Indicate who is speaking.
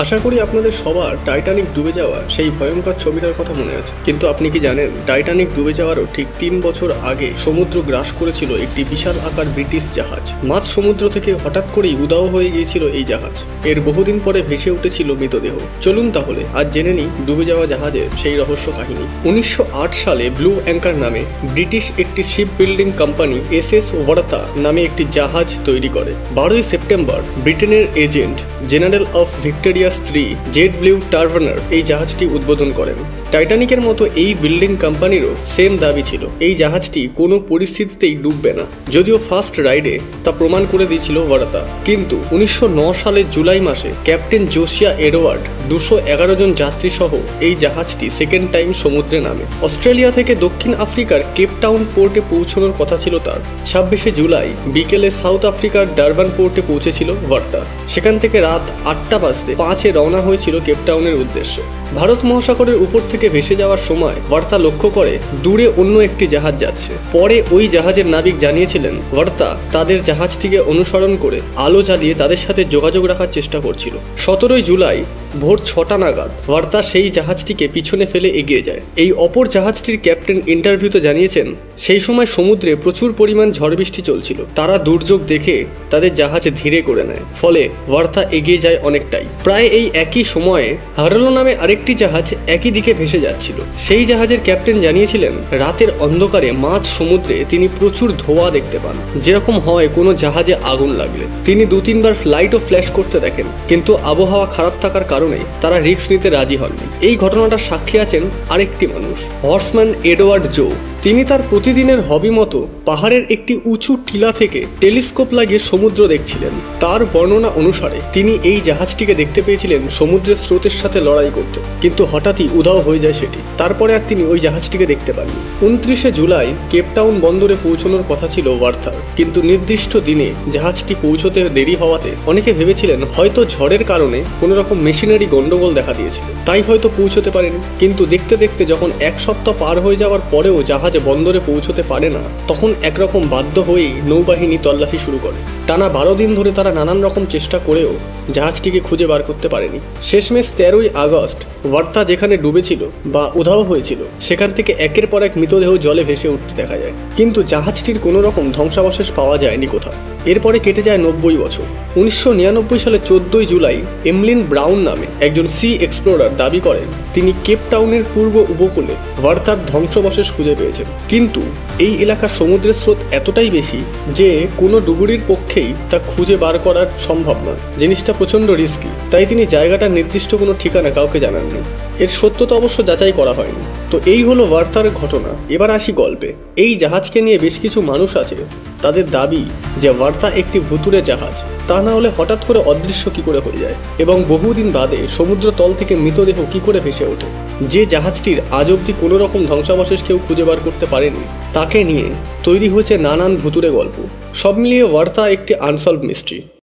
Speaker 1: আশা করি আপনাদের সবার টাইটানিক ডুবে যাওয়া সেই ভয়ঙ্কর ছবিটার কথা মনে আছে। কিন্তু আপনি কি জানেন টাইটানিক ডুবে যাওয়ারও ঠিক 3 বছর আগে সমুদ্র গ্রাস করেছিল একটি বিশাল আকার ব্রিটিশ জাহাজ। মাঝ সমুদ্র থেকে হঠাৎ করেই উধাও হয়ে গিয়েছিল এই জাহাজ। এর বহুদিন পরে ভেসে উঠেছিল মৃতদেহ। চলুন তাহলে আজ জেনে নিই ডুবে যাওয়া জাহাজের সেই রহস্য কাহিনী। 1908 সালে ব্লু অ্যাঙ্কার নামে ব্রিটিশ একটি শিপ বিল্ডিং কোম্পানি SS ওয়ারাতা নামে একটি জাহাজ তৈরি করে। 12ই সেপ্টেম্বর ব্রিটেনের এজেন্ট জেনারেল অফ ভিক্টোরিয়ার স্ত্রী জেড ব্লু টার্ভানার এই জাহাজটি উদ্বোধন করেন। টাইটানিকের মতো এই বিল্ডিং কোম্পানিরও সেম দাবি ছিল এই জাহাজটি কোনো পরিস্থিতিতেই ডুববে না, যদিও ফার্স্ট রাইডে তা প্রমাণ করে দিয়েছিল ওয়ারাতা। কিন্তু 1909 সালের জুলাই মাসে ক্যাপ্টেন জোসিয়া এডওয়ার্ড 211 জন যাত্রী সহ এই জাহাজটি সেকেন্ড টাইম সমুদ্রে নামে। অস্ট্রেলিয়া থেকে দক্ষিণ আফ্রিকার কেপটাউন পোর্টে পৌঁছানোর কথা ছিল তার। 26শে জুলাই বিকেলে সাউথ আফ্রিকার ডারবান পোর্টে পৌঁছেছিল ওয়ারাতা। সেখান থেকে রাত 8টা বাজতে 5-এ রওনা হয়েছিল কেপটাউনের উদ্দেশ্যে। ভারত মহাসাগরের উপর থেকে ভেসে যাওয়ার সময় ওয়ারাতা লক্ষ্য করে দূরে অন্য একটি জাহাজ যাচ্ছে। পরে ওই জাহাজের নাবিক জানিয়েছিলেন ওয়ারাতা তাদের জাহাজটিকে অনুসরণ করে আলো জ্বালিয়ে তাদের সাথে যোগাযোগ রাখার চেষ্টা করছিল। 17ই জুলাই ভোর 6টা নাগাদ ওয়ারাতা সেই জাহাজটিকে পিছনে ফেলে এগিয়ে যায়। এই অপর জাহাজটির ক্যাপ্টেন ইন্টারভিউতে জানিয়েছেন সেই সময় সমুদ্রে প্রচুর পরিমাণ ঝড় বৃষ্টি চলছিল। তারা দুর্যোগ দেখে তাদের জাহাজ ধীরে করে নেয়, ফলে ওয়ারাতা এগিয়ে যায় অনেকটাই। প্রায় এই একই সময়ে হারলো নামে আরেকটি জাহাজ একই দিকে ভেসে যাচ্ছিল। সেই জাহাজের ক্যাপ্টেন জানিয়েছিলেন রাতের অন্ধকারে মাঝ সমুদ্রে তিনি প্রচুর ধোঁয়া দেখতে পান, যেরকম হয় কোনো জাহাজে আগুন লাগলে। তিনি 2-3 বার লাইটও ফ্ল্যাশ করতে দেখেন, কিন্তু আবহাওয়া খারাপ থাকার কারণে তারা রিস্ক নিতে রাজি হননি। এই ঘটনাটার সাক্ষী আছেন আরেকটি মানুষ, হর্সম্যান এডওয়ার্ড জো। তিনি তার প্রতিদিনের হবি মতো পাহাড়ের একটি উঁচু টিলা থেকে টেলিস্কোপ লাগিয়ে সমুদ্র দেখছিলেন। তার বর্ণনা অনুসারে তিনি এই জাহাজটিকে দেখতে পেয়েছিলেন সমুদ্রের স্রোতের সাথে লড়াই করতে, কিন্তু হঠাৎই উধাও হয়ে যায় সেটি। তারপরে আর তিনি ওই জাহাজটিকে দেখতে পাননি। 29শে জুলাই কেপটাউন বন্দরে পৌঁছানোর কথা ছিল ওয়ারাতার, কিন্তু নির্দিষ্ট দিনে জাহাজটি পৌঁছতে দেরি হওয়াতে অনেকে ভেবেছিলেন হয়তো ঝড়ের কারণে কোনো রকম মেশিনারি গন্ডগোল দেখা দিয়েছিল, তাই হয়তো পৌঁছতে পারেনি। কিন্তু দেখতে দেখতে যখন 1 সপ্তাহ পার হয়ে যাওয়ার পরেও জাহাজ বন্দরে পৌঁছতে পারে না, তখন একরকম বাধ্য হয়েই নৌবাহিনী তল্লাশি শুরু করে। টানা 12 দিন ধরে তারা নানান রকম চেষ্টা করেও জাহাজটিকে খুঁজে বার করতে পারেনি। শেষমেশ 13ই আগস্ট ওয়ারাতা যেখানে ডুবেছিল বা উধাও হয়েছিল সেখান থেকে একের পর এক মৃতদেহ জলে ভেসে উঠতে দেখা যায়, কিন্তু জাহাজটির কোনো রকম ধ্বংসাবশেষ পাওয়া যায়নি কোথাও। এরপরে কেটে যায় 90 বছর। 1999 সালে 14ই জুলাই এমলিন ব্রাউন নামে একজন সি এক্সপ্লোরার দাবি করেন তিনি কেপটাউনের পূর্ব উপকূলে ওয়ারাতার ধ্বংসাবশেষ খুঁজে পেয়েছেন। কিন্তু এই এলাকার সমুদ্রের স্রোত এতটাই বেশি যে কোনো ডুবুরির পক্ষেই তা খুঁজে বার করা সম্ভব নয়। জিনিসটা প্রচণ্ড রিস্কি, তাই তিনি জায়গাটার নির্দিষ্ট কোনো ঠিকানা কাউকে জানাননি। এর সত্যতা অবশ্য যাচাই করা হয়নি। তো এই হলো ওয়ারাতার ঘটনা। এবার আসি গল্পে। এই জাহাজকে নিয়ে বেশ কিছু মানুষ আছে, তাদের দাবি যে ওয়ারাতা একটি ভুতুড়ে জাহাজ, তা না হলে হঠাৎ করে অদৃশ্য কি করে হয়ে যায় এবং বহুদিন বাদে সমুদ্র তল থেকে মৃতদেহ কি করে ভেসে ওঠে। যে জাহাজটির আজ অব্দি কোনো রকম ধ্বংসাবশেষ কেউ খুঁজে বার করতে পারেনি, তাকে নিয়ে তৈরি হয়েছে নানান ভুতুড়ে গল্প। সব মিলিয়ে ওয়ারাতা একটি আনসলভড মিস্ট্রি।